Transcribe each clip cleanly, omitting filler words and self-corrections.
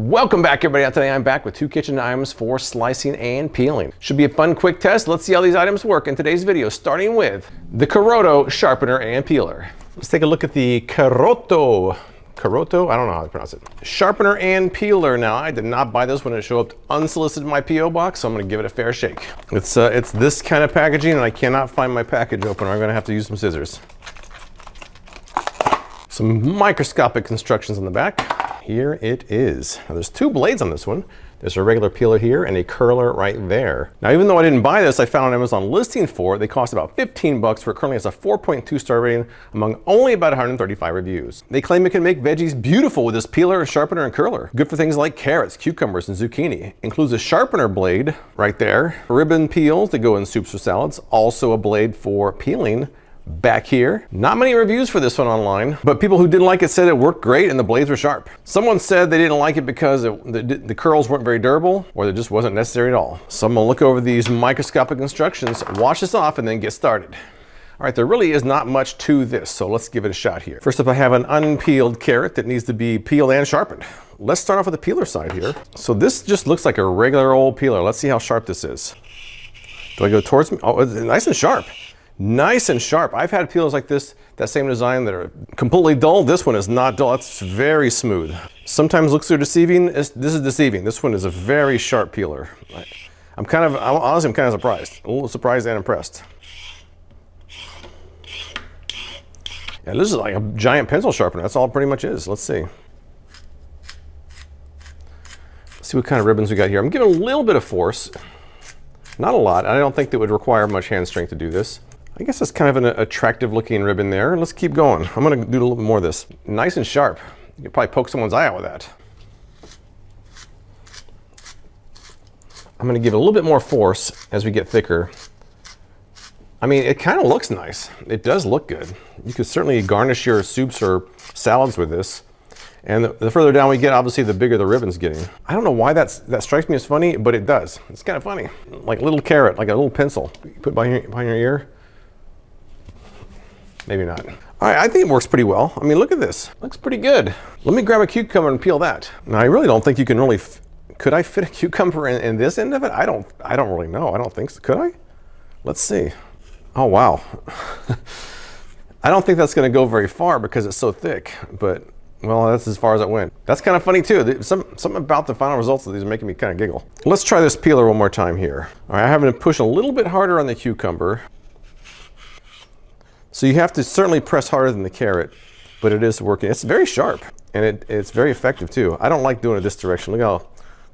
Welcome back, everybody. Today I'm back with 2 kitchen items for slicing and peeling. Should be a fun quick test. Let's see how these items work in today's video, starting with the Karoto sharpener and peeler. Let's take a look at the Karoto. Karoto? I don't know how to pronounce it. Sharpener and peeler. Now, I did not buy this when it showed up unsolicited in my P.O. box, so I'm going to give it a fair shake. It's this kind of packaging, and I cannot find my package opener. I'm going to have to use some scissors. Some microscopic instructions on the back. Here it is. Now, there's 2 blades on this one. There's a regular peeler here and a curler right there. Now, even though I didn't buy this, I found an Amazon listing for it. They cost about 15 bucks for it. Currently has a 4.2 star rating among only about 135 reviews. They claim it can make veggies beautiful with this peeler, sharpener, and curler. Good for things like carrots, cucumbers, and zucchini. Includes a sharpener blade right there. Ribbon peels that go in soups or salads. Also a blade for peeling back here. Not many reviews for this one online, but people who didn't like it said it worked great and the blades were sharp. Someone said they didn't like it because the curls weren't very durable, or they just wasn't necessary at all. So I'm gonna look over these microscopic instructions, wash this off, and then get started. All right, there really is not much to this, so let's give it a shot here. First up, I have an unpeeled carrot that needs to be peeled and sharpened. Let's start off with the peeler side here. So this just looks like a regular old peeler. Let's see how sharp this is. Do I go towards me? Oh, it's nice and sharp. Nice and sharp. I've had peelers like this, that same design, that are completely dull. This one is not dull. It's very smooth. Sometimes looks are deceiving. This is deceiving. This one is a very sharp peeler. Honestly, I'm kind of surprised. A little surprised and impressed. Yeah, this is like a giant pencil sharpener. That's all it pretty much is. Let's see. Let's see what kind of ribbons we got here. I'm giving a little bit of force. Not a lot. I don't think that would require much hand strength to do this. I guess that's kind of an attractive looking ribbon there. Let's keep going. I'm gonna do a little bit more of this. Nice and sharp. You could probably poke someone's eye out with that. I'm gonna give it a little bit more force as we get thicker. I mean, it kind of looks nice. It does look good. You could certainly garnish your soups or salads with this. And the further down we get, obviously, the bigger the ribbon's getting. I don't know why that strikes me as funny, but it does. It's kind of funny. Like a little carrot, like a little pencil. You put behind your ear. Maybe not. All right, I think it works pretty well. I mean, look at this. Looks pretty good. Let me grab a cucumber and peel that. Now, I really don't think you can really, could I fit a cucumber in this end of it? I don't really know. I don't think so. Could I? Let's see. Oh, wow. I don't think that's gonna go very far because it's so thick, but well, that's as far as it went. That's kind of funny too. Something about the final results of these are making me kind of giggle. Let's try this peeler one more time here. All right, I have to push a little bit harder on the cucumber. So you have to certainly press harder than the carrot, but it is working. It's very sharp, and it's very effective too. I don't like doing it this direction. Look how it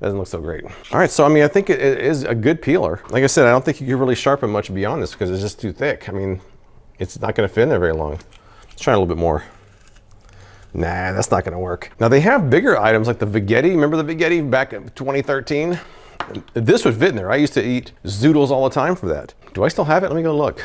doesn't look so great. All right, so I mean, I think it is a good peeler. Like I said, I don't think you can really sharpen much beyond this because it's just too thick. I mean, it's not gonna fit in there very long. Let's try a little bit more. Nah, that's not gonna work. Now they have bigger items like the Veggetti. Remember the Veggetti back in 2013? This would fit in there. I used to eat zoodles all the time for that. Do I still have it? Let me go look.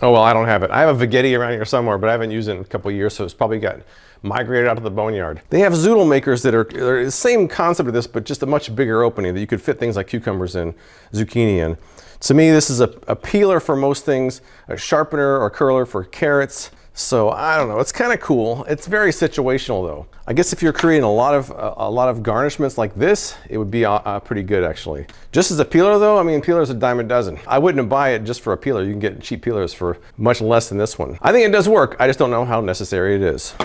Oh, well, I don't have it. I have a Veggetti around here somewhere, but I haven't used it in a couple of years, so it's probably got migrated out of the boneyard. They have zoodle makers that are the same concept of this, but just a much bigger opening that you could fit things like cucumbers and zucchini in. To me, this is a peeler for most things, a sharpener or curler for carrots. So I don't know, it's kind of cool. It's very situational though. I guess if you're creating a lot of garnishments like this, it would be pretty good actually. Just as a peeler though, I mean, peelers a dime a dozen. I wouldn't buy it just for a peeler. You can get cheap peelers for much less than this one. I think it does work. I just don't know how necessary it is.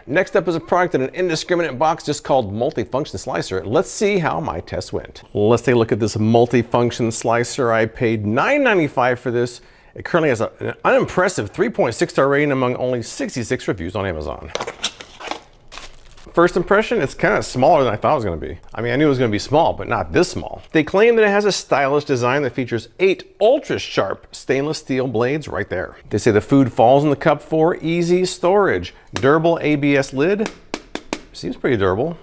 Next up is a product in an indiscriminate box just called multifunction slicer. Let's see how my test went. Let's take a look at this multifunction slicer. I paid $9.95 for this. It currently has an unimpressive 3.6 star rating among only 66 reviews on Amazon. First impression, it's kind of smaller than I thought it was going to be. I mean, I knew it was going to be small, but not this small. They claim that it has a stylish design that features 8 ultra sharp stainless steel blades right there. They say the food falls in the cup for easy storage. Durable ABS lid. Seems pretty durable.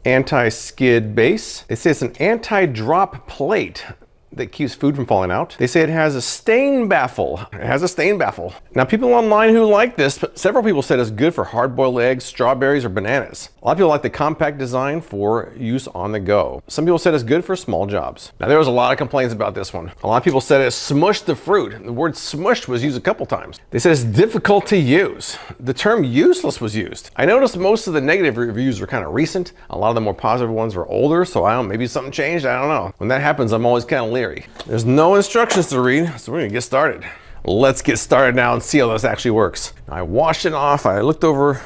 Anti-skid base. They say it's an anti-drop plate that keeps food from falling out. They say it has a stain baffle. It has a stain baffle. Now, people online who like this, several people said it's good for hard-boiled eggs, strawberries, or bananas. A lot of people like the compact design for use on the go. Some people said it's good for small jobs. Now there was a lot of complaints about this one. A lot of people said it smushed the fruit. The word smushed was used a couple times. They said it's difficult to use. The term useless was used. I noticed most of the negative reviews were kind of recent. A lot of the more positive ones were older, so I don't know, maybe something changed, I don't know. When that happens, I'm always kind of leery. There's no instructions to read, so we're gonna get started. Let's get started now and see how this actually works. I washed it off. I looked over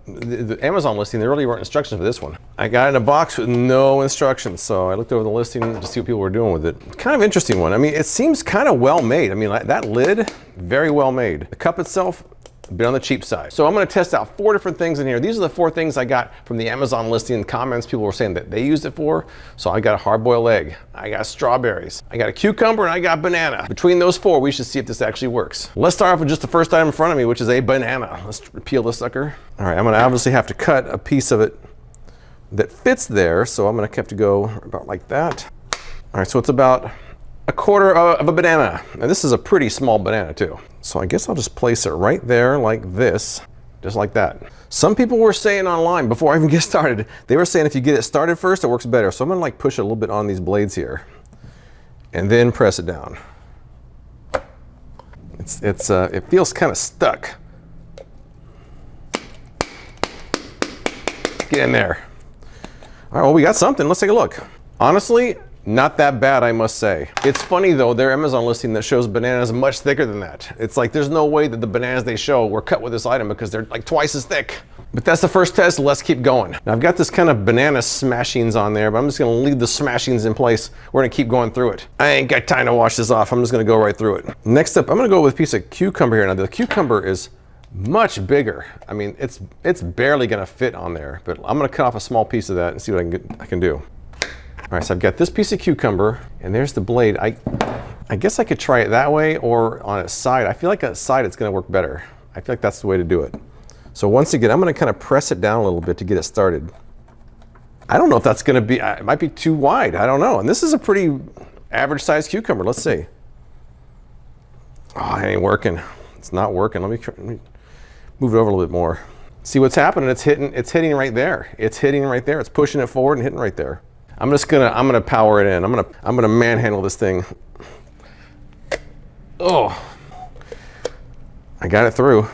the Amazon listing. There really weren't instructions for this one. I got it in a box with no instructions, so I looked over the listing to see what people were doing with it. It's kind of interesting one. I mean, it seems kind of well made. I mean, that lid, very well made. The cup itself, a bit on the cheap side. So I'm gonna test out 4 different things in here. These are the 4 things I got from the Amazon listing. Comments people were saying that they used it for. So I got a hard-boiled egg, I got strawberries, I got a cucumber, and I got banana. Between those 4, we should see if this actually works. Let's start off with just the first item in front of me, which is a banana. Let's peel this sucker. All right, I'm gonna obviously have to cut a piece of it that fits there. So I'm gonna have to go about like that. All right, so it's about a quarter of a banana. And this is a pretty small banana too. So I guess I'll just place it right there like this, just like that. Some people were saying online, before I even get started, they were saying if you get it started first, it works better. So I'm gonna like push it a little bit on these blades here and then press it down. It feels kind of stuck. Get in there. All right, well, we got something. Let's take a look. Honestly, not that bad, I must say. It's funny though, their Amazon listing that shows bananas much thicker than that. It's like there's no way that the bananas they show were cut with this item because they're like twice as thick. But that's the first test, let's keep going. Now I've got this kind of banana smashings on there, but I'm just gonna leave the smashings in place. We're gonna keep going through it. I ain't got time to wash this off. I'm just gonna go right through it. Next up, I'm gonna go with a piece of cucumber here. Now the cucumber is much bigger. I mean, it's barely gonna fit on there, but I'm gonna cut off a small piece of that and see what I can do. All right, so I've got this piece of cucumber, and there's the blade. I guess I could try it that way or on its side. I feel like on its side it's gonna work better. I feel like that's the way to do it. So once again, I'm gonna kind of press it down a little bit to get it started. I don't know if that's gonna be, it might be too wide, I don't know. And this is a pretty average sized cucumber, let's see. Oh, it ain't working. It's not working. Let me move it over a little bit more. See what's happening, it's hitting right there. It's hitting right there, it's pushing it forward and hitting right there. I'm gonna power it in. I'm gonna manhandle this thing. Oh, I got it through.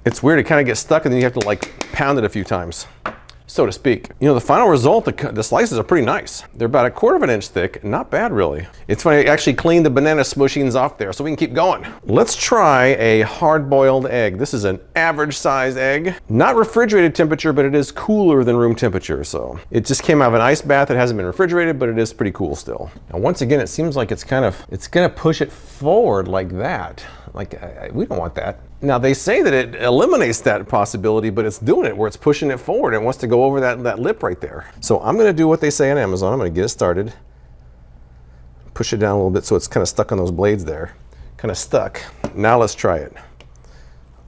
It's weird, it kind of gets stuck and then you have to like pound it a few times, so to speak. You know, the final result, the slices are pretty nice. They're about 1/4 of an inch thick, not bad really. It's funny, I actually cleaned the banana smushings off there so we can keep going. Let's try a hard-boiled egg. This is an average sized egg. Not refrigerated temperature, but it is cooler than room temperature. So it just came out of an ice bath. It hasn't been refrigerated, but it is pretty cool still. Now once again, it seems like it's gonna push it forward like that. Like, we don't want that. Now they say that it eliminates that possibility, but it's doing it where it's pushing it forward and wants to go over that lip right there. So I'm gonna do what they say on Amazon. I'm gonna get it started. Push it down a little bit so it's kind of stuck on those blades there. Kind of stuck. Now let's try it.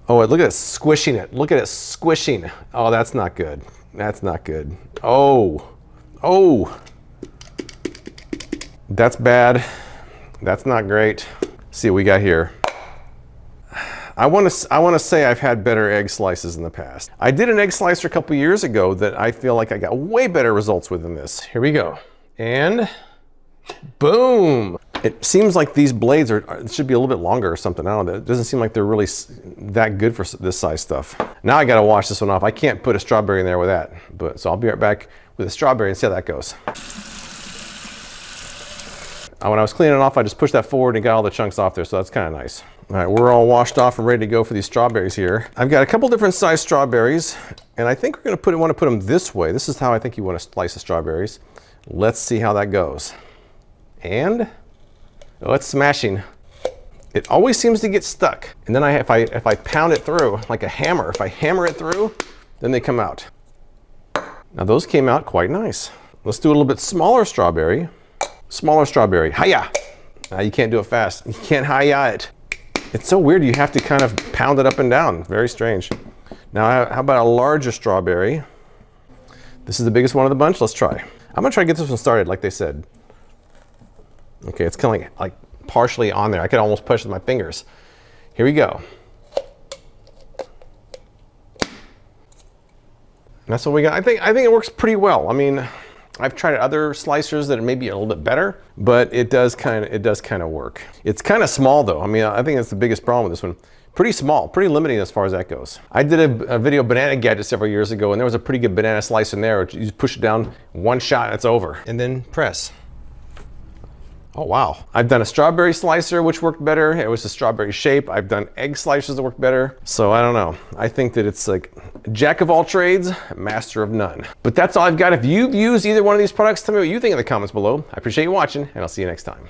Oh, look at it squishing it. Look at it squishing. Oh, that's not good. That's not good. Oh, that's bad. That's not great. Let's see what we got here. I want to say I've had better egg slices in the past. I did an egg slicer a couple years ago that I feel like I got way better results with than this. Here we go. And boom. It seems like these blades it should be a little bit longer or something. I don't know. It doesn't seem like they're really that good for this size stuff. Now I got to wash this one off. I can't put a strawberry in there with that. So I'll be right back with a strawberry and see how that goes. When I was cleaning it off, I just pushed that forward and got all the chunks off there, so that's kind of nice. All right, we're all washed off and ready to go for these strawberries here. I've got a couple different size want to put them this way. This is how I think you want to slice the strawberries. Let's see how that goes. And, oh, it's smashing. It always seems to get stuck. And then if I pound it through like a hammer, if I hammer it through, then they come out. Now those came out quite nice. Let's do a little bit smaller strawberry. Smaller strawberry, hi-ya! You can't do it fast. You can't hi-ya it. It's so weird, you have to kind of pound it up and down. Very strange. Now, how about a larger strawberry? This is the biggest one of the bunch. Let's try. I'm gonna try to get this one started like they said. Okay, it's kind of like partially on there. I could almost push with my fingers. Here we go. That's what we got. I think it works pretty well. I mean, I've tried other slicers that are maybe a little bit better, but it does kind of work. It's kind of small though. I mean, I think that's the biggest problem with this one. Pretty small, pretty limiting as far as that goes. I did a video banana gadget several years ago, and there was a pretty good banana slicer in there. You just push it down, one shot, and it's over. And then press. Oh wow. I've done a strawberry slicer, which worked better. It was a strawberry shape. I've done egg slicers that worked better. So I don't know. I think that it's like jack of all trades, master of none. But that's all I've got. If you've used either one of these products, tell me what you think in the comments below. I appreciate you watching, and I'll see you next time.